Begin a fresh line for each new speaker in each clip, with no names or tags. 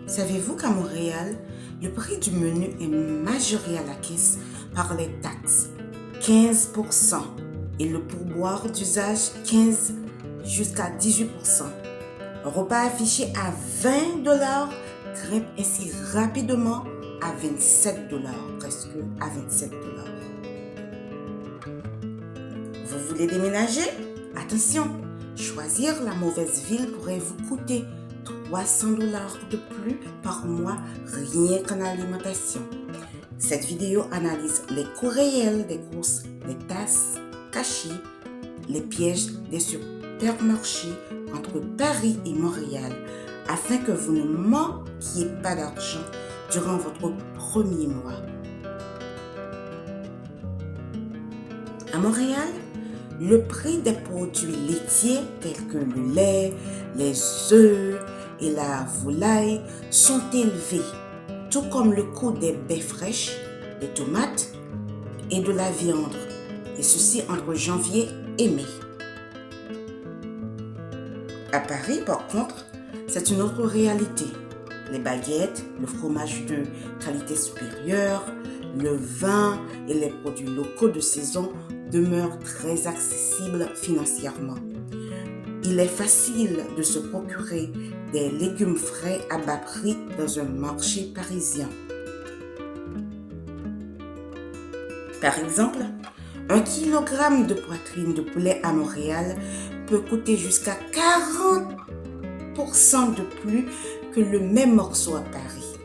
Savez-vous qu'à Montréal, le prix du menu est majoré à la caisse par les taxes, 15%, et le pourboire d'usage, 15 jusqu'à 18%. Un repas affiché à 20 $ grimpe ainsi rapidement à 27 $, presque à 27 $. Vous voulez déménager? Attention, choisir la mauvaise ville pourrait vous coûter 300 $ de plus par mois rien qu'en alimentation. Cette vidéo analyse les coûts réels des courses, les tasses cachées, les pièges des supermarchés entre Paris et Montréal afin que vous ne manquiez pas d'argent durant votre premier mois. À Montréal, le prix des produits laitiers tels que le lait, les œufs et la volaille sont élevés, tout comme le coût des baies fraîches, des tomates et de la viande, et ceci entre janvier et mai. À Paris, par contre, c'est une autre réalité. Les baguettes, le fromage de qualité supérieure, le vin et les produits locaux de saison demeurent très accessibles financièrement. Il est facile de se procurer des légumes frais à bas prix dans un marché parisien. Par exemple, 1 kg de poitrine de poulet à Montréal peut coûter jusqu'à 40% de plus que le même morceau à Paris.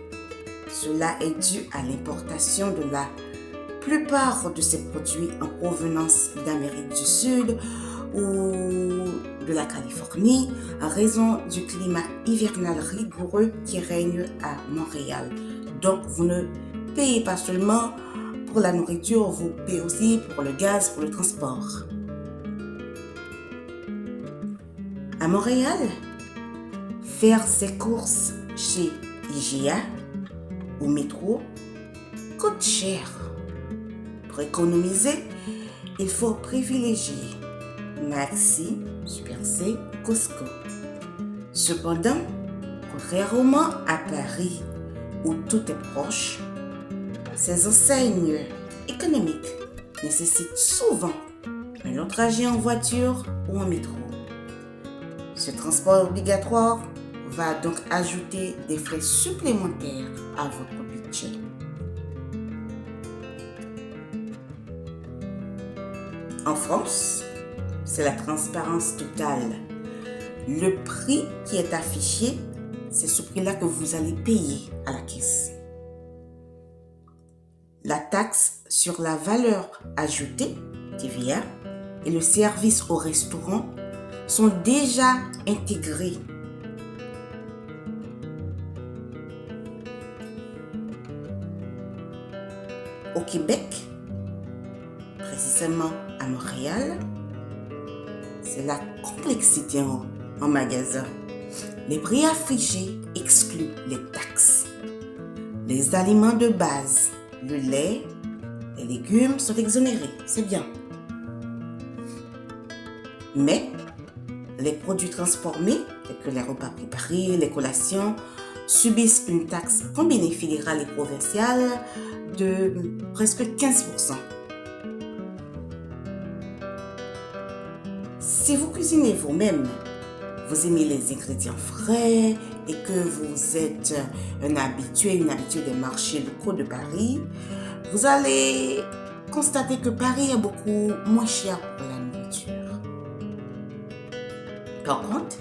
Cela est dû à l'importation de la plupart de ces produits en provenance d'Amérique du Sud ou de la Californie en raison du climat hivernal rigoureux qui règne à Montréal. Donc, vous ne payez pas seulement pour la nourriture, vous payez aussi pour le gaz, pour le transport. À Montréal, faire ses courses chez IGA ou Métro coûte cher. Pour économiser, il faut privilégier Maxi, Super C, Costco. Cependant, contrairement à Paris où tout est proche, ces enseignes économiques nécessitent souvent un long trajet en voiture ou en métro. Ce transport obligatoire va donc ajouter des frais supplémentaires à votre budget. En France, c'est la transparence totale. Le prix qui est affiché, c'est ce prix-là que vous allez payer à la caisse. La taxe sur la valeur ajoutée, TVA, et le service au restaurant sont déjà intégrés. Au Québec, précisément à Montréal, c'est la complexité en magasin. Les prix affichés excluent les taxes. Les aliments de base, le lait, les légumes sont exonérés, c'est bien. Mais les produits transformés, tels que les repas préparés, les collations, subissent une taxe combinée fédérale et provinciale de presque 15%. Si vous cuisinez vous-même, vous aimez les ingrédients frais et que vous êtes une habituée des marchés locaux de Paris, vous allez constater que Paris est beaucoup moins cher pour la nourriture. Par contre,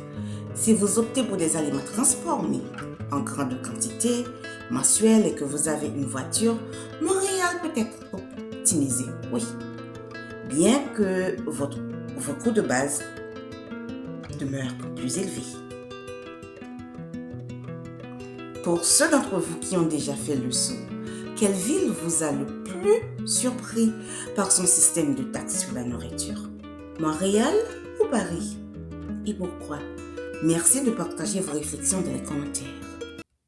si vous optez pour des aliments transformés en grande quantité, mensuelle, et que vous avez une voiture, Montréal peut être optimisé, oui. Bien que vos coûts de base demeurent plus élevés. Pour ceux d'entre vous qui ont déjà fait le saut, quelle ville vous a le plus surpris par son système de taxes sur la nourriture? Montréal ou Paris? Et pourquoi? Merci de partager vos réflexions dans les commentaires.